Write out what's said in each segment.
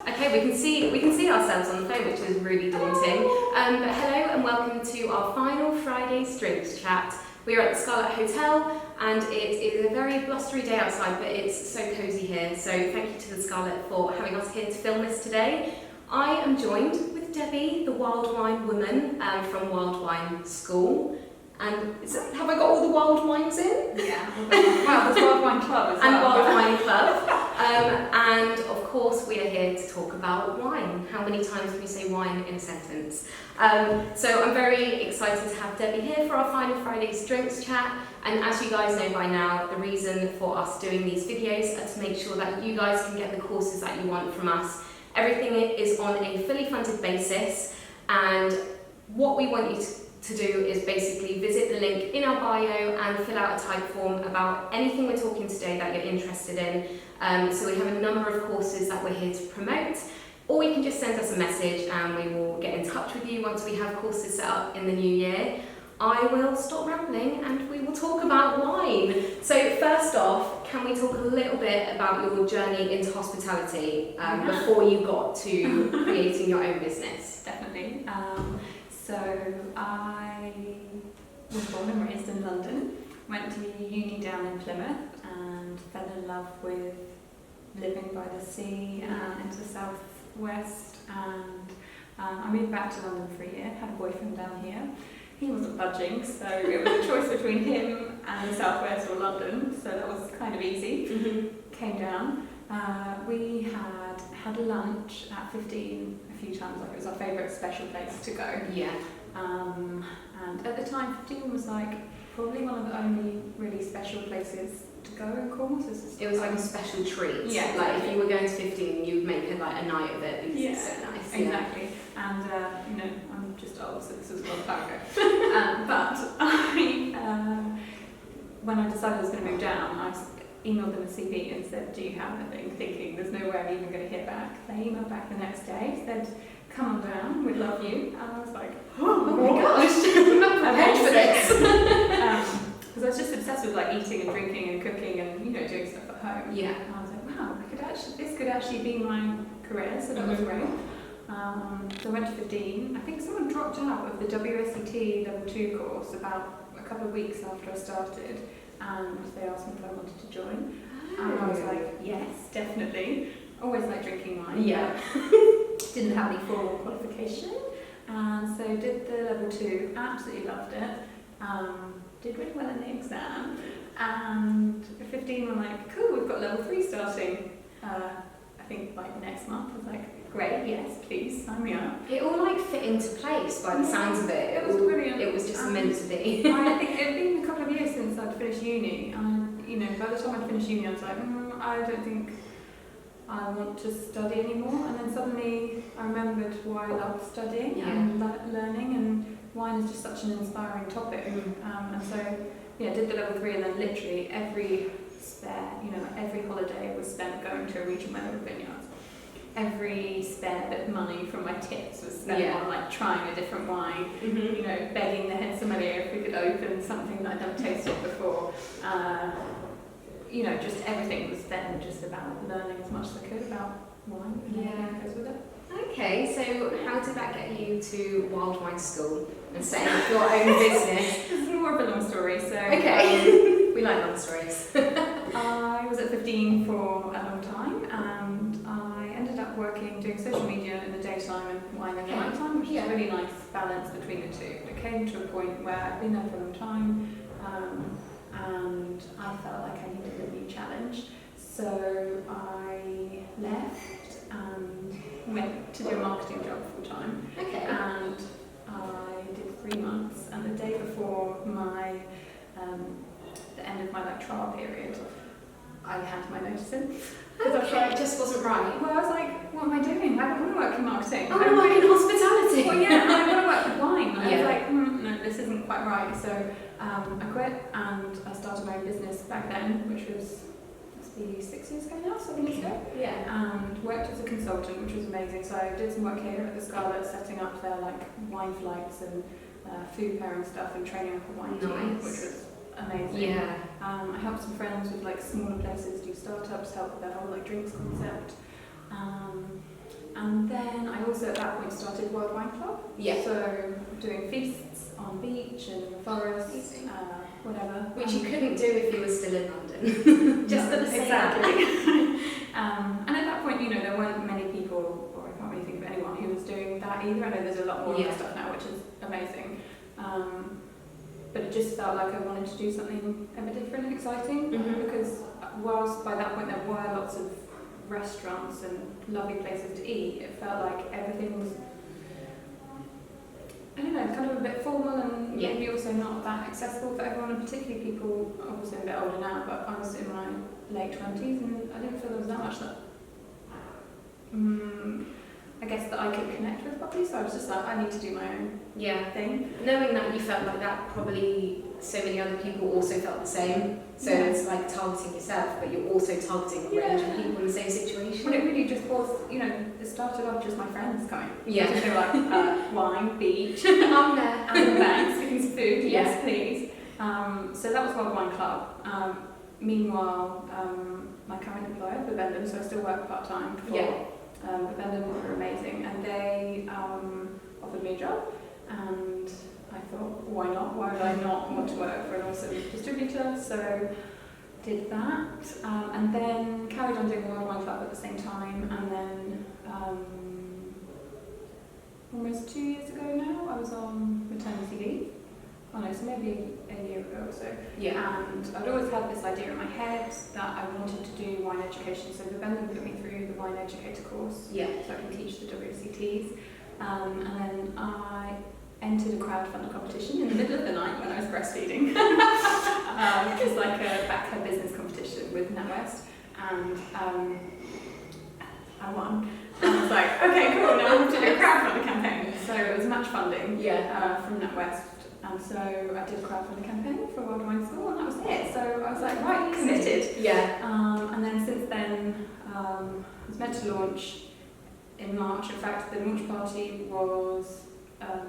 Okay, we can see ourselves on the phone, which is really daunting. But hello and welcome to our final Friday's Drinks Chat. We are at the Scarlet Hotel and it is a very blustery day outside, but it's so cosy here. So thank you to the Scarlet for having us here to film this today. I am joined with Debbie, the wild wine woman from Wild Wine School. And have I got all the wild wines in? Yeah. Wow, there's Wild Wine Club as well. And Wild Wine Club. And of course we are here to talk about wine. How many times can we say wine in a sentence? So I'm very excited to have Debbie here for our final Friday's Drinks Chat. And as you guys know by now, the reason for us doing these videos are to make sure that you guys can get the courses that you want from us. Everything is on a fully funded basis, and what we want you to do is basically visit the link in our bio and fill out a type form about anything we're talking today that you're interested in. So we have a number of courses that we're here to promote, or you can just send us a message and we will get in touch with you once we have courses set up in the new year. I will stop rambling and we will talk about wine. So first off, can we talk a little bit about your journey into hospitality before you got to creating your own business? Definitely. So I was born and raised in London, went to uni down in Plymouth and fell in love with living by the sea into the southwest, and I moved back to London for a year, had a boyfriend down here. He wasn't budging, so it was a choice between him and the southwest or London, so that was kind of easy. Mm-hmm. Came down. We had lunch at 15 a few times, like it was our favourite special place to go. Yeah. And at the time 15 was like probably one of the only really special places to go in Cornwall. So it was like a special treat. Yeah. Like if you were going to 15, you'd make it like a night of it because it's so nice. Exactly. Yeah. And you know, I'm just old, so this was a long time ago. But when I decided I was going to move down, I emailed them a CV and said, "Do you have anything?" Thinking there's no way I'm even going to hear back. They emailed back the next day, said, "Come on down, we'd love you." And I was like, oh my gosh, I'm not prepared for this. Because I was just obsessed with like eating and drinking and cooking and doing stuff at home. Yeah. And I was like, wow, this could actually be my career, so that was great. So I went to 15. I think someone dropped out of the WSET level 2 course about a couple of weeks after I started, and they asked me if I wanted to join. And I was like, yes, definitely. Always like drinking wine. Yeah. Didn't have any formal qualification, and so did the level 2. Absolutely loved it. Did really well in the exam, and at 15 we're like, cool, we've got level 3 starting. I think like next month. I was like, great, yes, please sign me up. It all like fit into place by the sounds of it. It was brilliant. It was just meant to be. I think it had been a couple of years since I'd finished uni, and by the time I'd finished uni, I was like, I don't think I want to study anymore. And then suddenly I remembered why I loved studying and learning, and wine is just such an inspiring topic. And so, did the level 3, and then literally every spare, every holiday was spent going to a region where there were vineyards. Every spare bit of money from my tips was spent on like trying a different wine, begging the head sommelier if we could open something that I'd never tasted before. Just everything was then just about learning as much as I could about wine and everything that goes with it. Okay, so how did that get you to Wild Wine School and setting up your own business? It's more of a long story, so... Okay, we like long stories. I was at 15 for a long time, and I ended up doing social media in the daytime and wine in the night time, which is a really nice balance between the two. But it came to a point where I'd been there for a long time, and I felt like I needed a new challenge. So I left and went to do a marketing job full time. Okay. And I did 3 months, and the day before the end of my trial period, I handed my notice in. Okay, it just wasn't right. Well, I was like, what am I doing? I don't want to work in marketing. I want to work in hospitality. Well, yeah, I want to work with wine. And I was Yeah. like, no, this isn't quite right. So I quit and I started my own business back then, which was, must be 6 years ago now, 7 years ago. Yeah. And worked as a consultant, which was amazing. So I did some work here at the Scarlet, setting up their wine flights and food pairing stuff and training up a wine team, which was amazing. Yeah. I helped some friends with smaller places do startups, help with their whole drinks concept. also at that point started World Wine Club. Yeah. So doing feasts on beach and in the forest, whatever. Which you couldn't do if you were still in London. Just no, to say exactly. that. And at that point, you know, there weren't many people, or I can't really think of anyone who was doing that either. I know there's a lot more of stuff now, which is amazing. But it just felt like I wanted to do something a bit different and exciting, because whilst by that point there were lots of restaurants and lovely places to eat, it felt like everything was, I don't know, kind of a bit formal and maybe also not that accessible for everyone, and particularly people, obviously a bit older now, but I was in my late 20s and I didn't feel there was that much that I guess that I could connect with properly, so I was just like, I need to do my own thing. Knowing that you felt like that, probably so many other people also felt the same. So it's like targeting yourself, but you're also targeting a range of people in the same situation. Well, it really just was, you know, it started off just my friends coming. Yeah. So they were like, wine, beach, I'm there. and bags, cooking some food, yes please. So that was World Wine Club. Meanwhile, my current employer, Bevendum, so I still work part-time for Bevendum, were amazing, and they offered me a job, and I thought, why not? Why would I not want to work for an awesome distributor? So did that, and then carried on doing the World Wine Club at the same time, and then almost 2 years ago now, I was on maternity leave. Oh no, so maybe a year ago or so. Yeah. And I'd always had this idea in my head that I wanted to do wine education, so Bevendum put me through the wine educator course, so I can teach the WSETs. And then I entered a crowdfunder competition in the middle of the night when I was breastfeeding. It was like a back her business competition with NatWest, and I won. And I was like, okay, cool, now I have to do a crowdfunder campaign. So it was match funding from NatWest. And so I did a crowdfunding campaign for World Wine School, and that was it. So I was like, right, committed. Yeah. And then since then, I was meant to launch in March. In fact, the launch party was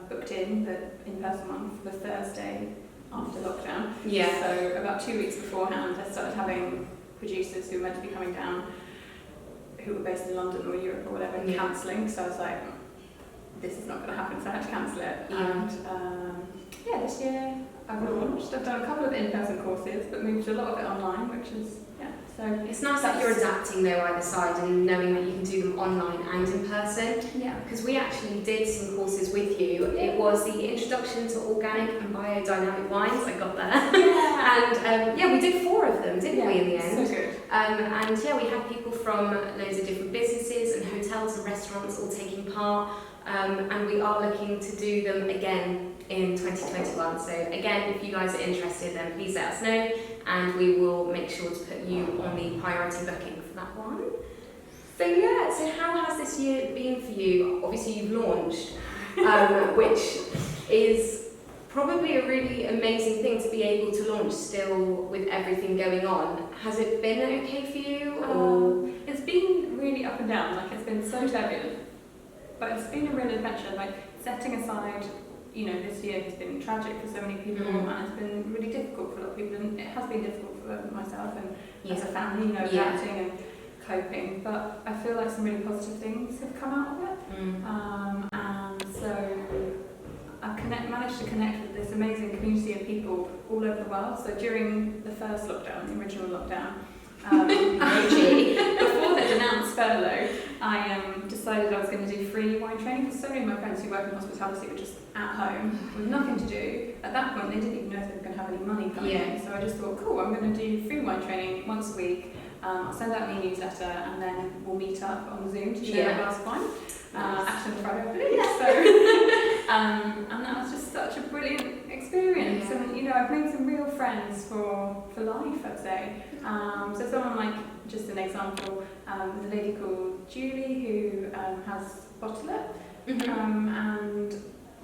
booked in, the in-person one, for the Thursday after lockdown. Yeah. So about 2 weeks beforehand, I started having producers who were meant to be coming down, who were based in London or Europe or whatever, cancelling. So I was like, this is not going to happen, so I had to cancel it. And this year I've launched. I've done a couple of in-person courses, but moved a lot of it online, which is, so... It's nice that you're adapting though either side and knowing that you can do them online and in person. Yeah. Because we actually did some courses with you. It was the Introduction to Organic and Biodynamic Wines, I got there. Yeah. And we did 4 of them, didn't we, in the end? So good. And we had people from loads of different businesses and hotels and restaurants all taking part. And we are looking to do them again in 2021. So again, if you guys are interested, then please let us know, and we will make sure to put you on the priority booking for that one. So how has this year been for you? Obviously you've launched, which is probably a really amazing thing to be able to launch still with everything going on. Has it been okay for you? Or? It's been really up and down, like it's been so turbulent. But it's been a real adventure, like setting aside, this year has been tragic for so many people, and it's been really difficult for a lot of people, and it has been difficult for myself and as a family, adapting and coping. But I feel like some really positive things have come out of it. And so I've managed to connect with this amazing community of people all over the world. So during the first lockdown, the original lockdown, before they'd announced furlough, I decided I was going to do free wine training, because so many of my friends who work in hospitality were just at home with nothing to do. At that point, they didn't even know if they were going to have any money coming in. So I just thought, cool, I'm going to do free wine training once a week. I'll send out my newsletter, and then we'll meet up on Zoom to share a glass of wine. Actually, on Friday, I believe. So, and that was just such a brilliant experience. And I've made some real friends for life, I'd say. So someone like, just an example, there's a lady called Julie who has Bottle It, and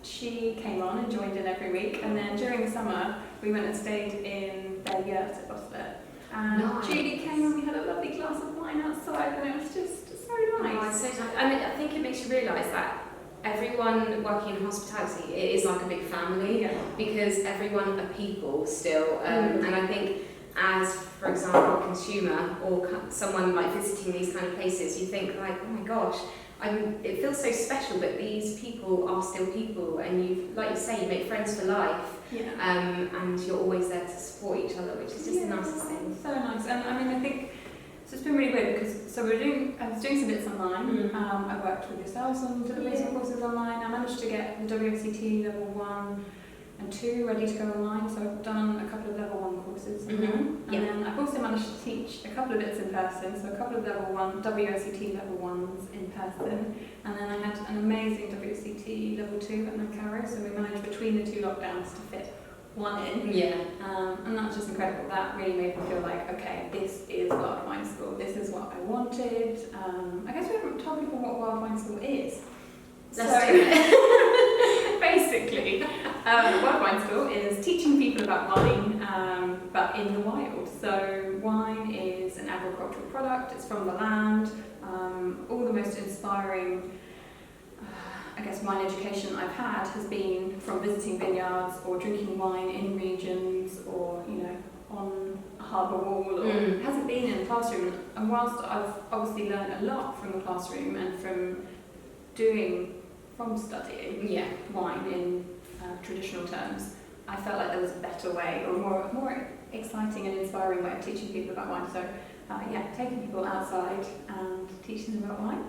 she came on and joined in every week. And then during the summer, we went and stayed in their yurt at Bottle It. And Julie came and we had a lovely glass of wine outside, and it was just so nice. Oh, it's so nice. And I think it makes you realise that everyone working in hospitality, it is like a big family, because everyone are people still. And I think as, for example, a consumer or someone like visiting these kind of places, you think like, oh my gosh, it feels feels so special, but these people are still people, and you, like you say, you make friends for life. And you're always there to support each other, which is just the nicest thing. So nice. And I mean, I think so. It's been really weird because I was doing some bits online. I worked with yourselves on delivering some courses online. I managed to get the WSET level 1 and 2 ready to go online, so I've done a couple of level 1 courses. And then I've also managed to teach a couple of bits in person, so a couple of level 1 WSET level 1s in person, and then I had an amazing WSET level 2 at Niki, so we managed between the 2 lockdowns to fit one in. And that's just incredible. That really made me feel like, okay, this is Wild Wine School, this is what I wanted. I guess we haven't told people what Wild Wine School is. Let's do it. Basically, Wild Wine School is teaching people about wine, but in the wild. So wine is an agricultural product, it's from the land. All the most inspiring I guess wine education I've had has been from visiting vineyards or drinking wine in regions or, you know, on a harbour wall, or it hasn't been in the classroom. And whilst I've obviously learned a lot from the classroom and from studying wine in traditional terms, I felt like there was a better way, or more exciting and inspiring way of teaching people about wine. So taking people outside and teaching them about wine.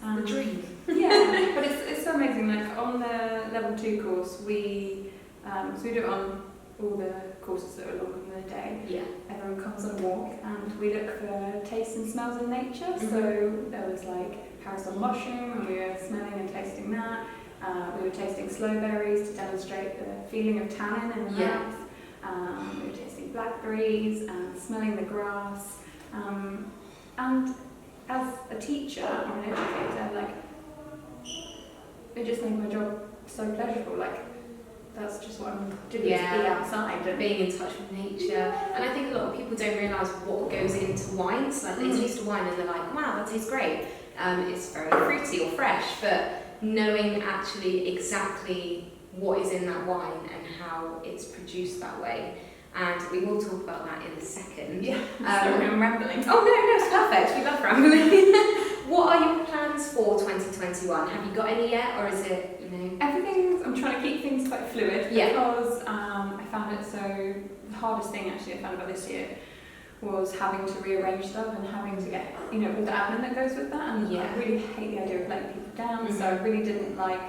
The dream. But it's so amazing. Like on the level 2 course, we do it on all the courses that are longer than a day. Everyone comes on a walk and we look for tastes and smells in nature. So there was like parasol mushroom, and we were smelling and tasting that. We were tasting sloe berries to demonstrate the feeling of tannin in the mouth. We were tasting blackberries and smelling the grass. And as a teacher or an educator, like, it just made my job so pleasurable. Like, that's just what I'm doing, to be outside and being in touch with nature. And I think a lot of people don't realise what goes into wines. Like, they taste a wine and they're like, wow, that tastes great. It's very fruity or fresh, but knowing actually exactly what is in that wine and how it's produced that way. And we will talk about that in a second. Sorry, I'm rambling. Oh no, it's perfect. We love rambling. What are your plans for 2021? Have you got any yet, or is it, you know? I'm trying to keep things quite fluid because I found it so, the hardest thing actually I found about this year was having to rearrange stuff and having to get, you know, all the admin that goes with that. And I really hate the idea of letting people down, so I really didn't like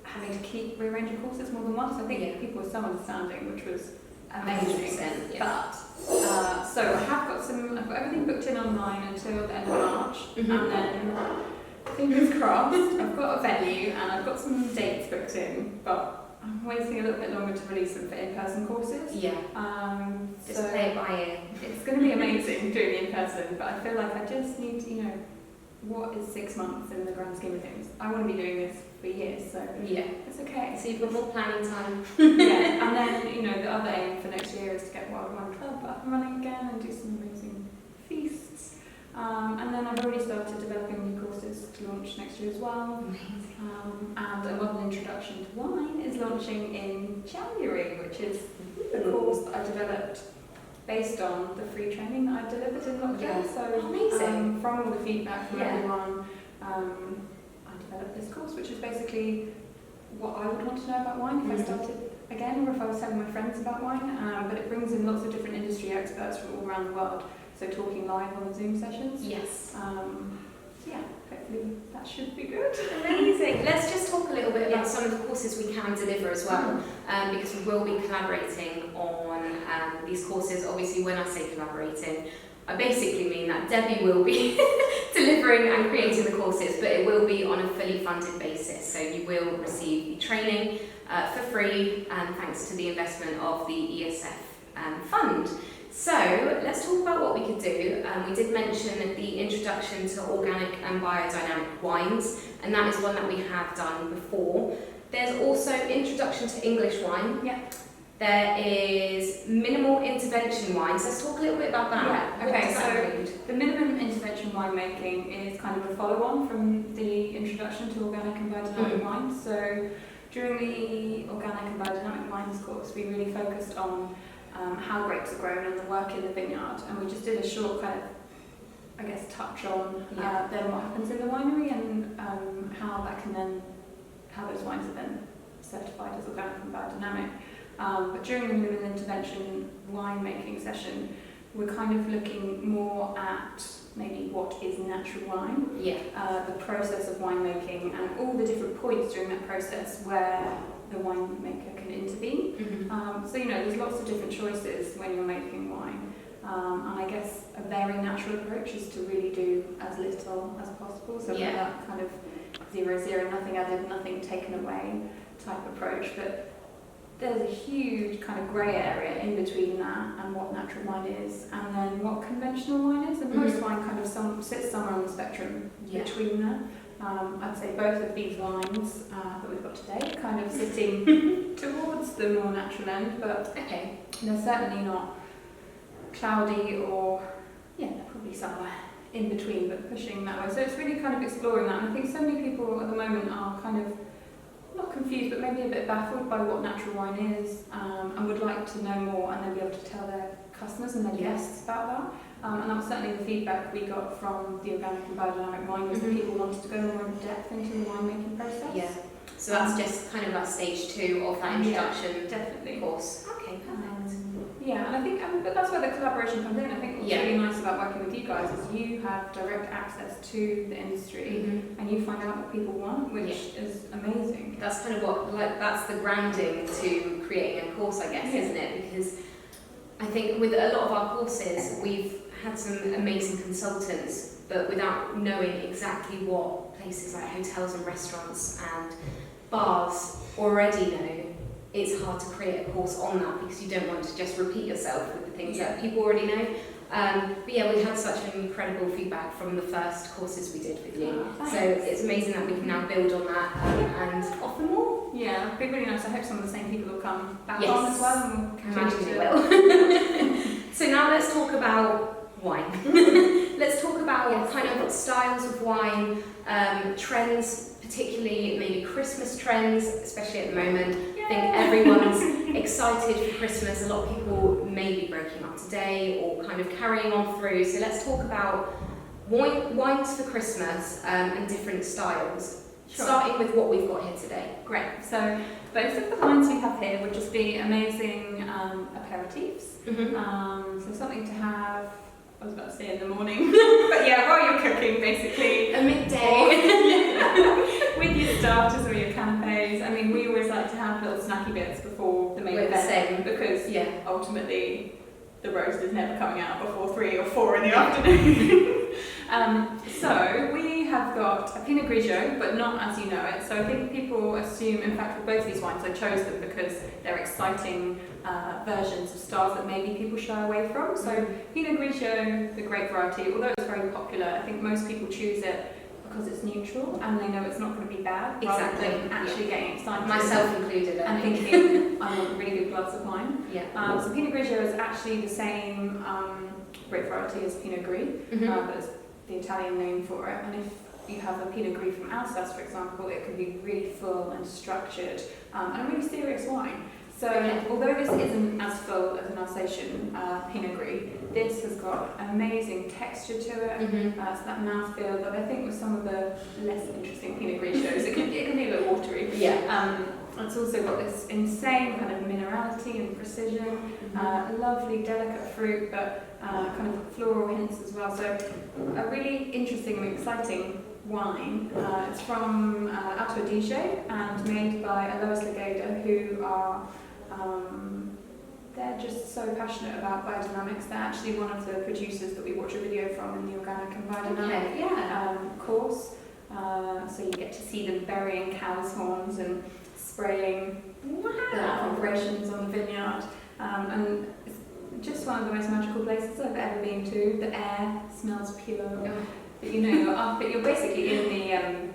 having to keep rearranging courses more than once. I think people were so understanding, which was amazing. But so I've got everything booked in online until the end of March, and then fingers crossed I've got a venue and I've got some dates booked in, but I'm waiting a little bit longer to release them for in-person courses. Just play it by ear. It's going to be amazing doing it in person, but I feel like I just need to, you know, what is 6 months in the grand scheme of things? I want to be doing this for years, so it's okay. So you've got more planning time. And then, you know, the other aim for next year is to get Wild Wine Club up and running again and do some amazing feasts. And then I've already started developing new courses to launch next year as well. And a modern introduction to wine is launching in January, which is the course that I developed based on the free training that I delivered in lockdown. So amazing. From all the feedback from everyone, I developed this course, which is basically what I would want to know about wine if I started again, or if I was telling my friends about wine. But it brings in lots of different industry experts from all around the world, so talking live on the Zoom sessions. Hopefully that should be good. Amazing. Let's just talk a little bit about some of the courses we can deliver as well, because we will be collaborating on these courses. Obviously, when I say collaborating, I basically mean that Debbie will be delivering and creating the courses, but it will be on a fully funded basis. So you will receive the training for free, thanks to the investment of the ESF fund. So let's talk about what we could do. We did mention the introduction to organic and biodynamic wines, and that is one that we have done before. There's also introduction to English wine. There is minimal intervention wines. Let's talk a little bit about that. Okay, so the minimum intervention winemaking is kind of a follow-on from the introduction to organic and biodynamic wines. So during the organic and biodynamic wines course, we really focused on how grapes are grown and the work in the vineyard, and we just did a short kind of I guess, touch on then what happens in the winery and how those wines are then certified as organic and biodynamic. But during the Women Intervention winemaking session, we're kind of looking more at maybe what is natural wine, the process of winemaking, and all the different points during that process where the winemaker can intervene. So, you know, there's lots of different choices when you're making wine. And I guess a very natural approach is to really do as little as possible. So that kind of 0-0, nothing added, nothing taken away type approach. But there's a huge kind of grey area in between that and what natural wine is, and then what conventional wine is. And most wine kind of sits somewhere on the spectrum between there. I'd say both of these wines that we've got today kind of sitting towards the more natural end, but they're certainly not cloudy or, they're probably somewhere in between, but pushing that way. So it's really kind of exploring that. And I think so many people at the moment are kind of not confused, but maybe a bit baffled by what natural wine is, and would like to know more and then be able to tell their customers and their guests about that. And that was certainly the feedback we got from the organic and biodynamic wine, was that people wanted to go more in depth into the winemaking process. So that's just kind of like stage 2 of that introduction definitely. Course. Okay, perfect. And I think, but that's where the collaboration comes in. I think what's really nice about working with you guys is you have direct access to the industry and you find out what people want, which is amazing. That's kind of what, that's the grounding to creating a course, I guess, isn't it? Because I think with a lot of our courses, we've had some amazing consultants, but without knowing exactly what places like hotels and restaurants and bars already know, it's hard to create a course on that because you don't want to just repeat yourself with the things that people already know. But we had such an incredible feedback from the first courses we did with you. So it's amazing that we can now build on that and offer more. Yeah, it'd be really nice. I hope some of the same people will come back on as well. And we'll imagine they will. So now let's talk about wine. Let's talk about kind of styles of wine, trends, particularly maybe Christmas trends, especially at the moment. I think everyone's excited for Christmas. A lot of people may be breaking up today or kind of carrying on through. So let's talk about wines for Christmas and different styles. Starting with what we've got here today. Great. So both of the wines we have here would just be amazing aperitifs. So something to have, I was about to say in the morning, but while you're cooking, basically. A midday. With your starters or your canapes. I mean, we always like to have little snacky bits before the main event because ultimately the roast is never coming out before 3 or 4 in the afternoon. So we have got a Pinot Grigio, but not as you know it. So I think people assume, in fact, with both these wines, I chose them because they're exciting versions of styles that maybe people shy away from. So Pinot Grigio, the grape variety, although it's very popular, I think most people choose it because it's neutral and they know it's not going to be bad, rather than actually getting excited. Myself included. And thinking, I want really good glass of wine. So Pinot Grigio is actually the same grape variety as Pinot Gris, but it's the Italian name for it. And if you have a Pinot Gris from Alsace, for example, it can be really full and structured and a really serious wine. So although this isn't as full as an Alsatian Pinot Gris, this has got amazing texture to it. It's that mouthfeel that I think with some of the less interesting Pinot Grigios, it can be a bit watery. It's also got this insane kind of minerality and precision, lovely delicate fruit, but kind of floral hints as well. So a really interesting and exciting wine. It's from Alto Adige and made by Alois Legeda, who are they're just so passionate about biodynamics. They're actually one of the producers that we watch a video from in the organic and biodynamic course. So you get to see them burying cow's horns and spraying the operations on the vineyard. And it's just one of the most magical places I've ever been to. The air smells pure. But you're up, but you're basically in the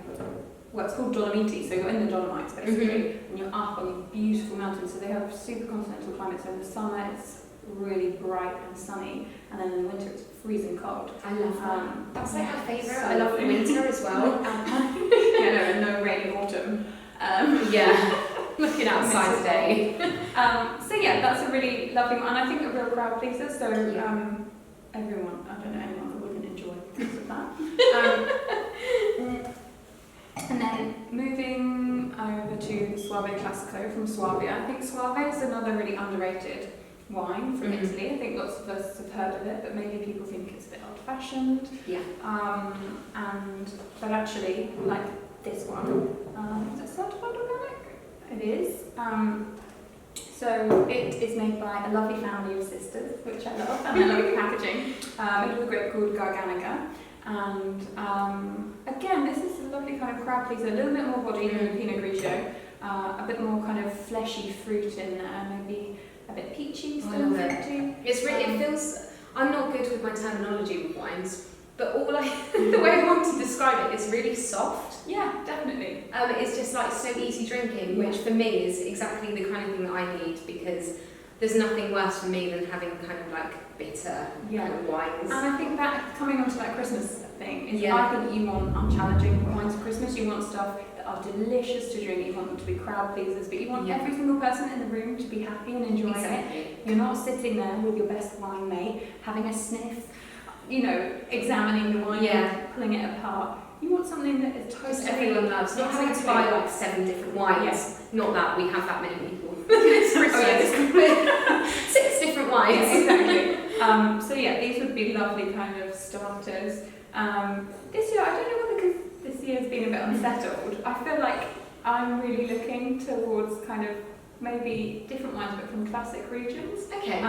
it's called Dolomiti, so you're in the Dolomites basically, and you're up on these beautiful mountains. So they have super continental climate. So in the summer it's really bright and sunny, and then in the winter it's freezing cold. I love that. That's like my favourite. So I love the winter as well. And no rainy autumn. Looking outside today. So that's a really lovely one, and I think a real crowd pleaser. So everyone, I don't know anyone that wouldn't enjoy And then moving over to the Soave Classico from Suabia. I think Soave is another really underrated wine from Italy. I think lots of us have heard of it, but maybe people think it's a bit old-fashioned. Yeah. But actually, like this one, is it certified organic? It is. So it is made by a lovely family of sisters, which I love, and I love the packaging. Made with a grape called Garganica. And again, this is a lovely kind of crowd pleaser, a little bit more body than the Pinot Grigio, a bit more kind of fleshy fruit in there, maybe a bit peachy, still fruity. It's really, it feels, I'm not good with my terminology with wines, but the way I want to describe it is really soft. Yeah, definitely. It's just like so easy drinking, which for me is exactly the kind of thing that I need, because there's nothing worse for me than having kind of like bitter kind of wines. And I think that coming onto that Christmas thing is I think you want unchallenging wines for Christmas. You want stuff that are delicious to drink. You want them to be crowd pleasers, but you want every single person in the room to be happy and enjoying it. You're not sitting there with your best wine mate having a sniff, examining the wine and pulling it apart. You want something that is totally everyone loves. Not having to buy like 7 different wines. Not that we have that many people. It's Christmas. 6 different wines. Yeah, exactly. These would be lovely kind of starters. This year, I don't know whether because this year's been a bit unsettled, I feel like I'm really looking towards kind of maybe different wines but from classic regions. Okay.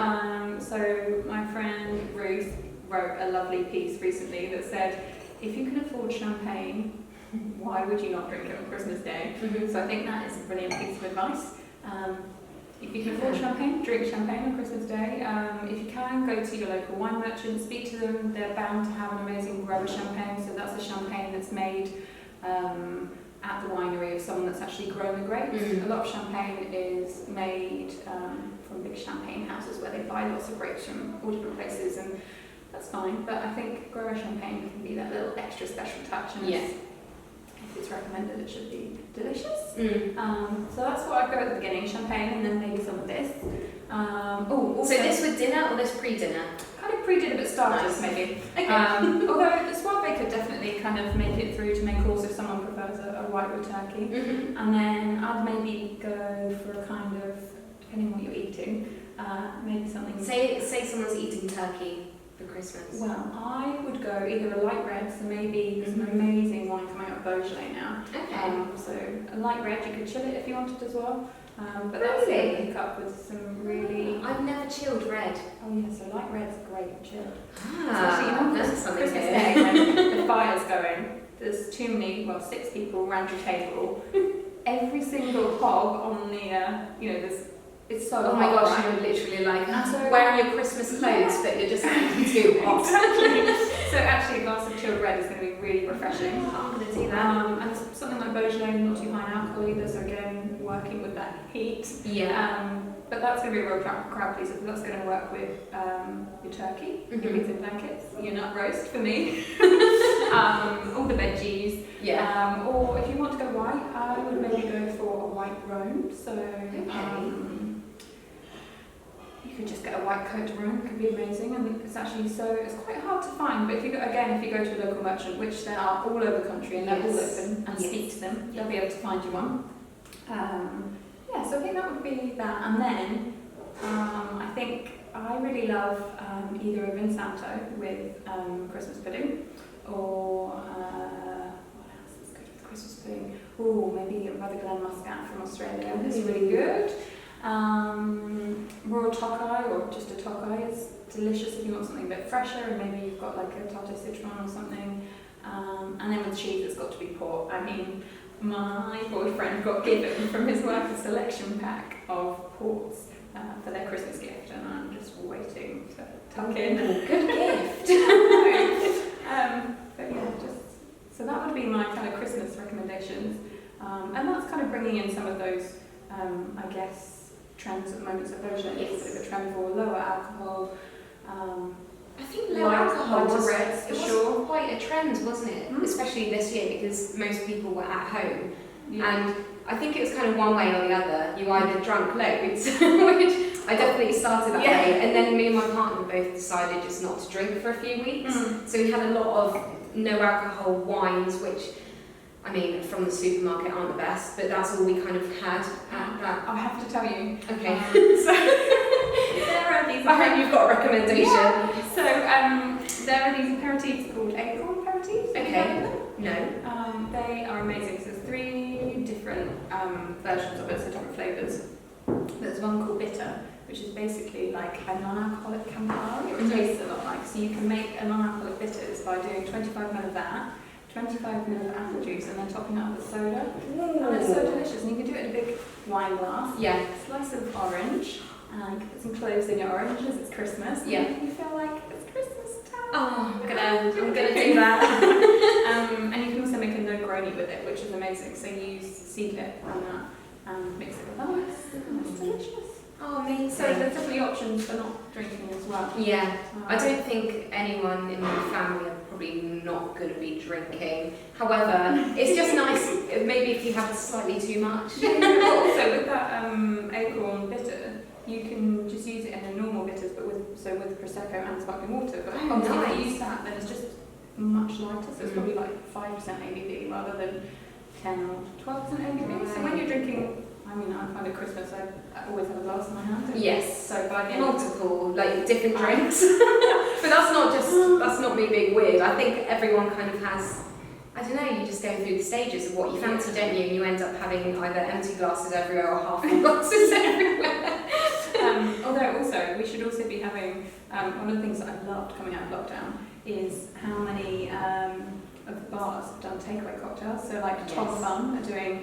So my friend Ruth wrote a lovely piece recently that said, if you can afford champagne, why would you not drink it on Christmas Day? So I think that is a brilliant piece of advice. If you can afford champagne, drink champagne on Christmas Day. If you can, go to your local wine merchant, speak to them. They're bound to have an amazing grower champagne. So that's a champagne that's made at the winery of someone that's actually grown the grapes. A lot of champagne is made from big champagne houses where they buy lots of grapes from all different places, and that's fine. But I think grower champagne can be that little extra special touch, and if it's recommended, it should be delicious. So that's what I'd go at the beginning, champagne, and then maybe some of this. So this with dinner or this pre-dinner? Kind of pre-dinner, but starters maybe. Okay. Although the Suave could definitely kind of make it through to main course if someone prefers a white with turkey. And then I'd maybe go for a kind of, depending on what you're eating, maybe something... Say someone's eating turkey for Christmas. Well, I would go either a light red, so maybe some amazing wine coming out of Beaujolais now. Okay. So a light red, you could chill it if you wanted as well. But Really? that's going to pick up with some really... I've never chilled red. Oh yeah, so light red's great chilled. That's something Christmas here. Day when the fire's going, there's 6 people around your table. Every single hob on the, there's... It's so oh my hot, gosh, right? you're literally like So, wearing your Christmas clothes, but you're just too hot. Exactly. So actually a glass of chilled red is going to be really refreshing. I'm going to do that. And something like Beaujolais, not too high in alcohol either, so again, working with that heat. Yeah. But that's going to be a real crowd pleaser, because that's going to work with your turkey, your pizza blankets, your nut roast for me, all the veggies. Yeah. Or if you want to go white, I would maybe go for a white Rhone. So you could just get a white coat Rhone, it could be amazing, and it's actually it's quite hard to find. But if you go to a local merchant, which there are all over the country, and they're all open, and speak to them, they'll be able to find you one. So I think that would be that. And then I think I really love either a Vinsanto with Christmas pudding, or what else is good with Christmas pudding? Oh, maybe a Mother Glen Muscat from Australia. It's really good. Raw Tokai, or just a Tokai, is delicious if you want something a bit fresher, and maybe you've got like a Tarte Citron or something. And then with cheese, it's got to be port. I mean, my boyfriend got given from his work a selection pack of ports for their Christmas gift, and I'm just waiting to tuck in. Good gift. But yeah, so that would be my kind of Christmas recommendations, and that's kind of bringing in some of those, I guess, trends at the moment. So Beaujolais is a bit of a trend for lower alcohol. I think low alcohol was reds, it was quite a trend, wasn't it? Especially this year, because most people were at home, and I think it was kind of one way or the other. You either drunk loads, which I definitely started that way, and then me and my partner both decided just not to drink for a few weeks. So we had a lot of no alcohol wines, which, I mean, from the supermarket aren't the best, but that's all we kind of had at that. I have to tell you. Okay. So there are these. I hope you've got a recommendation. Yeah. So there are these aperitifs called acorn aperitifs. Okay. No. They are amazing. So there's 3 different versions of it, so different flavours. There's one called bitter, which is basically like a non-alcoholic Campari, or it tastes a lot like. So you can make a non-alcoholic bitters by doing 25 ml of that, 25 ml of apple juice, and then topping it up with soda. And it's so delicious. And you can do it in a big wine glass. Yeah. Slice of orange, and you can put some cloves in your oranges. It's Christmas. Yeah. And you feel like it's Christmas time. Oh, I'm gonna do that. And you can also make a Negroni with it, which is amazing. So you use seedlip and that, and mix it with ice, and it's delicious. Oh, amazing. So there's definitely options for not drinking as well. Yeah, I don't think anyone in my family are probably not going to be drinking. However, it's just nice, maybe if you have slightly too much. Yeah, but also with that acorn bitter, you can just use it in the normal bitters, but with Prosecco and sparkling water. But obviously if you use that, then it's just much lighter, so it's probably like 5% ABV rather than 10 or 12% ABV. So when you're drinking, I mean, I find at Christmas I always have a glass in my hand. Yes. So by the end multiple, like different drinks. But that's not me being weird. I think everyone kind of has, I don't know, you just go through the stages of what you fancy, don't you? And you end up having either empty glasses everywhere or half full glasses everywhere. Although also, we should also be having, one of the things that I've loved coming out of lockdown is how many of the bars have done takeaway cocktails. So like Tom Fun are doing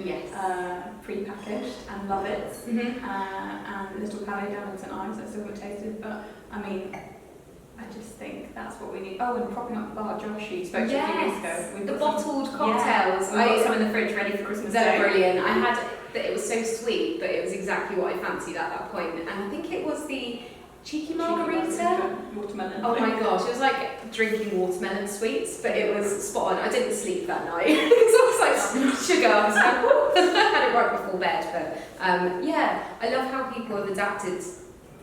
pre-packaged and love it. And Little Palais down in St Ives, I still haven't tasted, but I mean, I just think that's what we need. Oh, and propping up the bar, Josh, you spoke to a few weeks ago. The bottled cocktails. We've got some in the fridge ready for Christmas They're Day. brilliant. I had that. It was so sweet, but it was exactly what I fancied at that point. And I think it was the cheeky margarita. Watermelon. Oh my gosh, it was like drinking watermelon sweets, but it was spot on. I didn't sleep that night because I was like sugar. I was like, I had it right before bed. But yeah, I love how people have adapted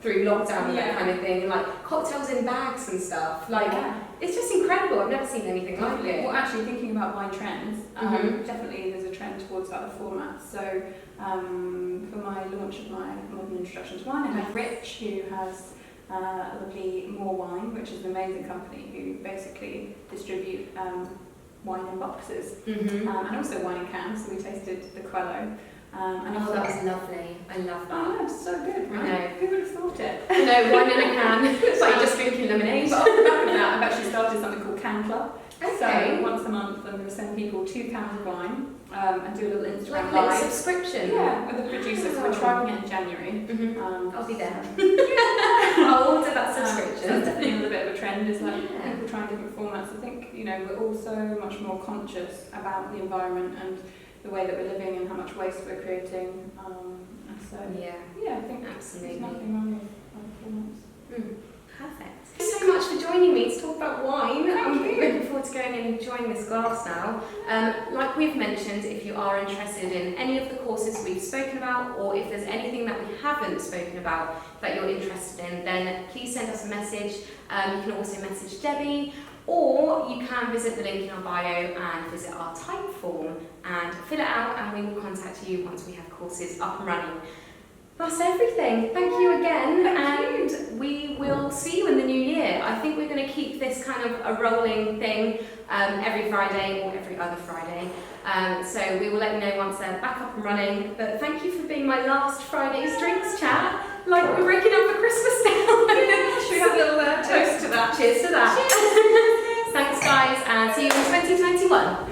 through lockdown and that kind of thing, like cocktails in bags and stuff. Like it's just incredible. I've never seen anything like it. Well, actually, thinking about wine trends, definitely there's a trend towards other formats. So for my launch of my modern introduction to wine, I had Rich, who has lovely More Wine, which is an amazing company who basically distribute wine in boxes and also wine in cans. So we tasted the Quello. And that was lovely. I love that. Oh, it's so good, right? I know. Who would have thought it? No, wine in a can. It's like you're just drinking lemonade. But off the back of that, I've actually started something called Can Club. Okay. So once a month, I'm going to send people 2 cans of wine and do a little Instagram like a little live. subscription. Yeah, with a producer. So we're trying it in January. I'll be there. Yeah. I'll order that subscription. So that's definitely a little bit of a trend, is like people trying different formats. I think, you know, we're all so much more conscious about the environment and the way that we're living and how much waste we're creating. And so, I think absolutely. there's nothing wrong with other formats. Perfect. Thank you so much for joining me to talk about wine. I'm Thank you. looking forward to going and enjoying this glass now. Like we've mentioned, if you are interested in any of the courses we've spoken about, or if there's anything that we haven't spoken about that you're interested in, then please send us a message. You can also message Debbie, or you can visit the link in our bio and visit our type form and fill it out, and we will contact you once we have courses up and running. That's everything. Thank you again, and we will see you in the new year. I think we're going to keep this kind of a rolling thing every Friday or every other Friday. So we will let you know once they're back up and running. But thank you for being my last Friday's drinks chat. Like we're breaking up for Christmas now. Should we have a little toast to that? Cheers to that. Thanks guys, and see you in 2021.